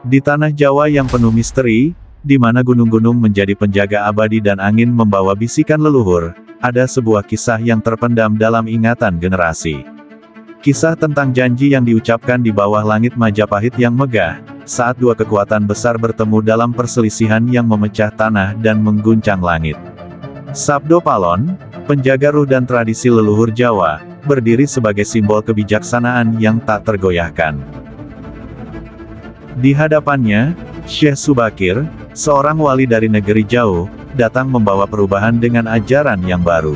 Di tanah Jawa yang penuh misteri, di mana gunung-gunung menjadi penjaga abadi dan angin membawa bisikan leluhur, ada sebuah kisah yang terpendam dalam ingatan generasi. Kisah tentang janji yang diucapkan di bawah langit Majapahit yang megah, saat dua kekuatan besar bertemu dalam perselisihan yang memecah tanah dan mengguncang langit. Sabdo Palon, penjaga ruh dan tradisi leluhur Jawa, berdiri sebagai simbol kebijaksanaan yang tak tergoyahkan. Di hadapannya, Syekh Subakir, seorang wali dari negeri jauh, datang membawa perubahan dengan ajaran yang baru.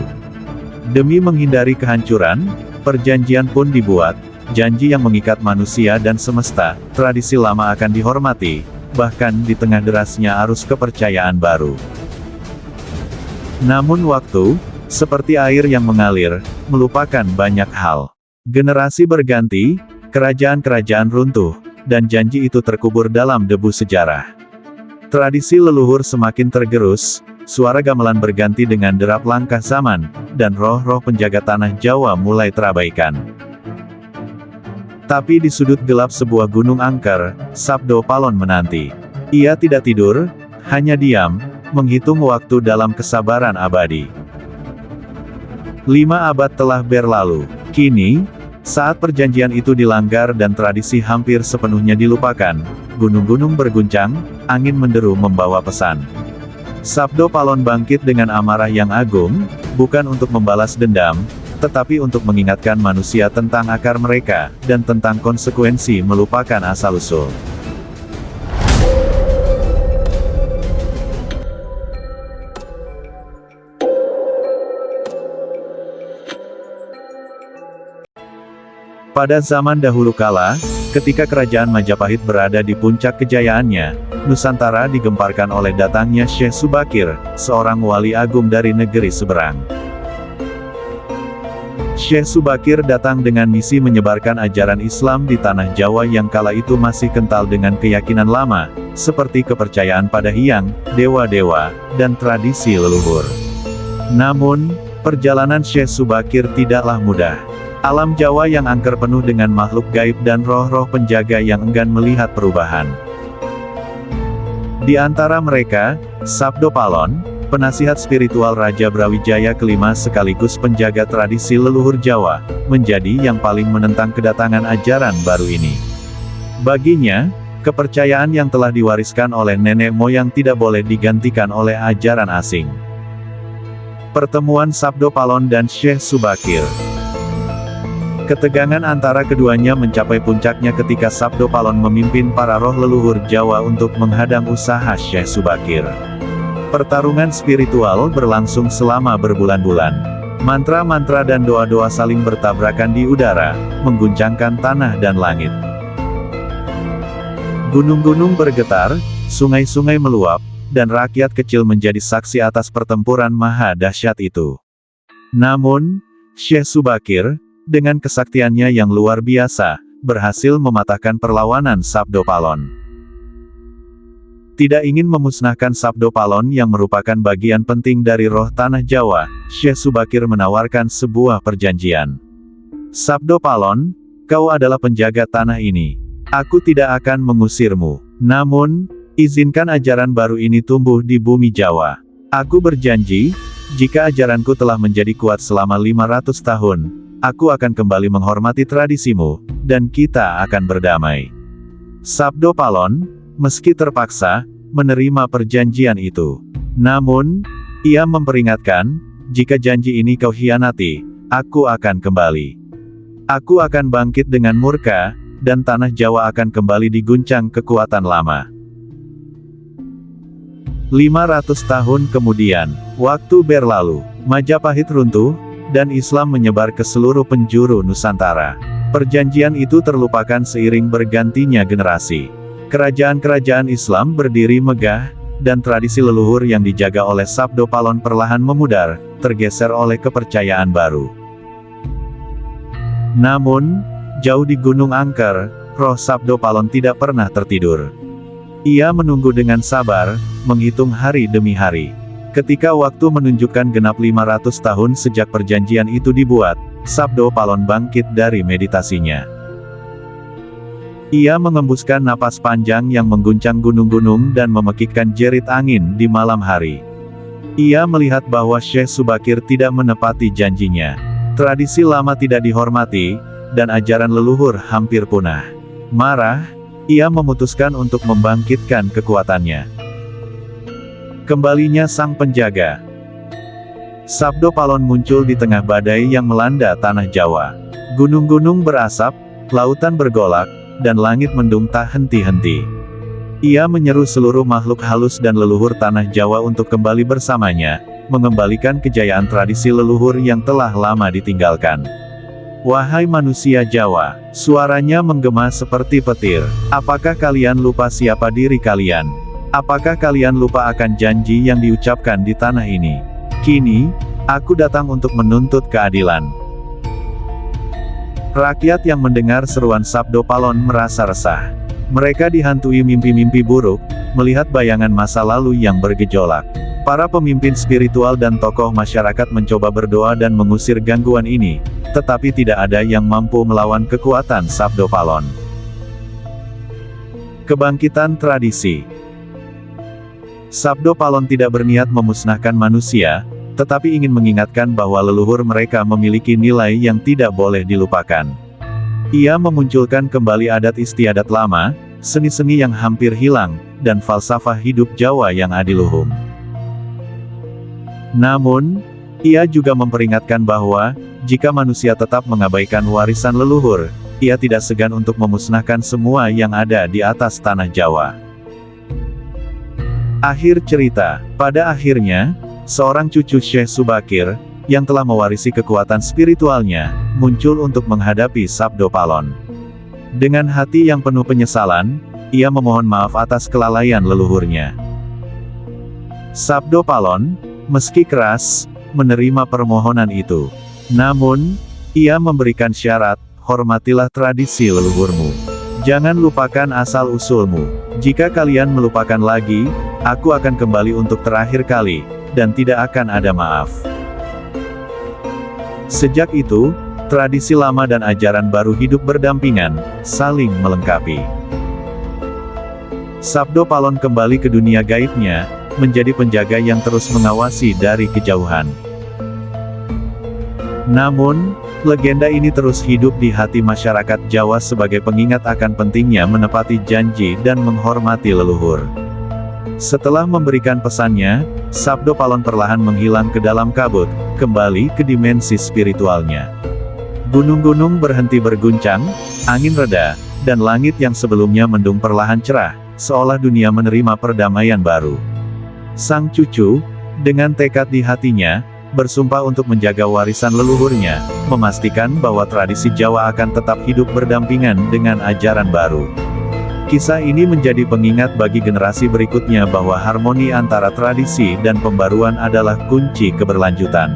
Demi menghindari kehancuran, perjanjian pun dibuat, janji yang mengikat manusia dan semesta, tradisi lama akan dihormati, bahkan di tengah derasnya arus kepercayaan baru. Namun waktu, seperti air yang mengalir, melupakan banyak hal. Generasi berganti, kerajaan-kerajaan runtuh, dan janji itu terkubur dalam debu sejarah. Tradisi leluhur semakin tergerus, suara gamelan berganti dengan derap langkah zaman, dan roh-roh penjaga tanah Jawa mulai terabaikan. Tapi di sudut gelap sebuah gunung angker, Sabdo Palon menanti. Ia tidak tidur, hanya diam, menghitung waktu dalam kesabaran abadi. 5 abad telah berlalu. Kini, saat perjanjian itu dilanggar dan tradisi hampir sepenuhnya dilupakan, gunung-gunung berguncang, angin menderu membawa pesan. Sabdo Palon bangkit dengan amarah yang agung, bukan untuk membalas dendam, tetapi untuk mengingatkan manusia tentang akar mereka, dan tentang konsekuensi melupakan asal-usul. Pada zaman dahulu kala, ketika kerajaan Majapahit berada di puncak kejayaannya, Nusantara digemparkan oleh datangnya Syekh Subakir, seorang wali agung dari negeri seberang. Syekh Subakir datang dengan misi menyebarkan ajaran Islam di tanah Jawa yang kala itu masih kental dengan keyakinan lama, seperti kepercayaan pada hyang, dewa-dewa, dan tradisi leluhur. Namun, perjalanan Syekh Subakir tidaklah mudah. Alam Jawa yang angker penuh dengan makhluk gaib dan roh-roh penjaga yang enggan melihat perubahan. Di antara mereka, Sabdo Palon, penasihat spiritual Raja Brawijaya kelima sekaligus penjaga tradisi leluhur Jawa, menjadi yang paling menentang kedatangan ajaran baru ini. Baginya, kepercayaan yang telah diwariskan oleh nenek moyang tidak boleh digantikan oleh ajaran asing. Pertemuan Sabdo Palon dan Syekh Subakir. Ketegangan antara keduanya mencapai puncaknya ketika Sabdo Palon memimpin para roh leluhur Jawa untuk menghadang usaha Syekh Subakir. Pertarungan spiritual berlangsung selama berbulan-bulan. Mantra-mantra dan doa-doa saling bertabrakan di udara, mengguncangkan tanah dan langit. Gunung-gunung bergetar, sungai-sungai meluap, dan rakyat kecil menjadi saksi atas pertempuran maha dahsyat itu. Namun, Syekh Subakir, dengan kesaktiannya yang luar biasa, berhasil mematahkan perlawanan Sabdo Palon. Tidak ingin memusnahkan Sabdo Palon yang merupakan bagian penting dari roh tanah Jawa, Syekh Subakir menawarkan sebuah perjanjian. Sabdo Palon, kau adalah penjaga tanah ini. Aku tidak akan mengusirmu. Namun, izinkan ajaran baru ini tumbuh di bumi Jawa. Aku berjanji, jika ajaranku telah menjadi kuat selama 500 tahun, aku akan kembali menghormati tradisimu, dan kita akan berdamai. Sabdo Palon, meski terpaksa, menerima perjanjian itu. Namun, ia memperingatkan, jika janji ini kau hianati, aku akan kembali. Aku akan bangkit dengan murka, dan tanah Jawa akan kembali diguncang kekuatan lama. 500 tahun kemudian, waktu berlalu, Majapahit runtuh, dan Islam menyebar ke seluruh penjuru Nusantara. Perjanjian itu terlupakan seiring bergantinya generasi. Kerajaan-kerajaan Islam berdiri megah, dan tradisi leluhur yang dijaga oleh Sabdo Palon perlahan memudar, tergeser oleh kepercayaan baru. Namun, jauh di Gunung Angker, roh Sabdo Palon tidak pernah tertidur. Ia menunggu dengan sabar, menghitung hari demi hari. Ketika waktu menunjukkan genap 500 tahun sejak perjanjian itu dibuat, Sabdo Palon bangkit dari meditasinya. Ia mengembuskan napas panjang yang mengguncang gunung-gunung dan memekikkan jerit angin di malam hari. Ia melihat bahwa Syekh Subakir tidak menepati janjinya. Tradisi lama tidak dihormati, dan ajaran leluhur hampir punah. Marah, ia memutuskan untuk membangkitkan kekuatannya. Kembalinya sang penjaga. Sabdo Palon muncul di tengah badai yang melanda tanah Jawa. Gunung-gunung berasap, lautan bergolak, dan langit mendung tak henti-henti. Ia menyeru seluruh makhluk halus dan leluhur tanah Jawa untuk kembali bersamanya, mengembalikan kejayaan tradisi leluhur yang telah lama ditinggalkan. Wahai manusia Jawa, suaranya menggema seperti petir. Apakah kalian lupa siapa diri kalian? Apakah kalian lupa akan janji yang diucapkan di tanah ini? Kini, aku datang untuk menuntut keadilan. Rakyat yang mendengar seruan Sabdo Palon merasa resah. Mereka dihantui mimpi-mimpi buruk, melihat bayangan masa lalu yang bergejolak. Para pemimpin spiritual dan tokoh masyarakat mencoba berdoa dan mengusir gangguan ini, tetapi tidak ada yang mampu melawan kekuatan Sabdo Palon. Kebangkitan tradisi. Sabdo Palon tidak berniat memusnahkan manusia, tetapi ingin mengingatkan bahwa leluhur mereka memiliki nilai yang tidak boleh dilupakan. Ia memunculkan kembali adat istiadat lama, seni-seni yang hampir hilang, dan falsafah hidup Jawa yang adiluhung. Namun, ia juga memperingatkan bahwa, jika manusia tetap mengabaikan warisan leluhur, ia tidak segan untuk memusnahkan semua yang ada di atas tanah Jawa. Akhir cerita. Pada akhirnya, seorang cucu Syekh Subakir, yang telah mewarisi kekuatan spiritualnya, muncul untuk menghadapi Sabdo Palon. Dengan hati yang penuh penyesalan, ia memohon maaf atas kelalaian leluhurnya. Sabdo Palon, meski keras, menerima permohonan itu. Namun, ia memberikan syarat, hormatilah tradisi leluhurmu. Jangan lupakan asal-usulmu. Jika kalian melupakan lagi, aku akan kembali untuk terakhir kali, dan tidak akan ada maaf. Sejak itu, tradisi lama dan ajaran baru hidup berdampingan, saling melengkapi. Sabdo Palon kembali ke dunia gaibnya, menjadi penjaga yang terus mengawasi dari kejauhan. Namun, legenda ini terus hidup di hati masyarakat Jawa sebagai pengingat akan pentingnya menepati janji dan menghormati leluhur. Setelah memberikan pesannya, Sabdo Palon perlahan menghilang ke dalam kabut, kembali ke dimensi spiritualnya. Gunung-gunung berhenti berguncang, angin reda, dan langit yang sebelumnya mendung perlahan cerah, seolah dunia menerima perdamaian baru. Sang cucu, dengan tekad di hatinya, bersumpah untuk menjaga warisan leluhurnya, memastikan bahwa tradisi Jawa akan tetap hidup berdampingan dengan ajaran baru. Kisah ini menjadi pengingat bagi generasi berikutnya bahwa harmoni antara tradisi dan pembaruan adalah kunci keberlanjutan.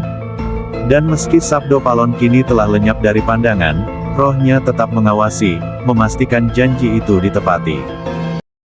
Dan meski Sabdo Palon kini telah lenyap dari pandangan, rohnya tetap mengawasi, memastikan janji itu ditepati.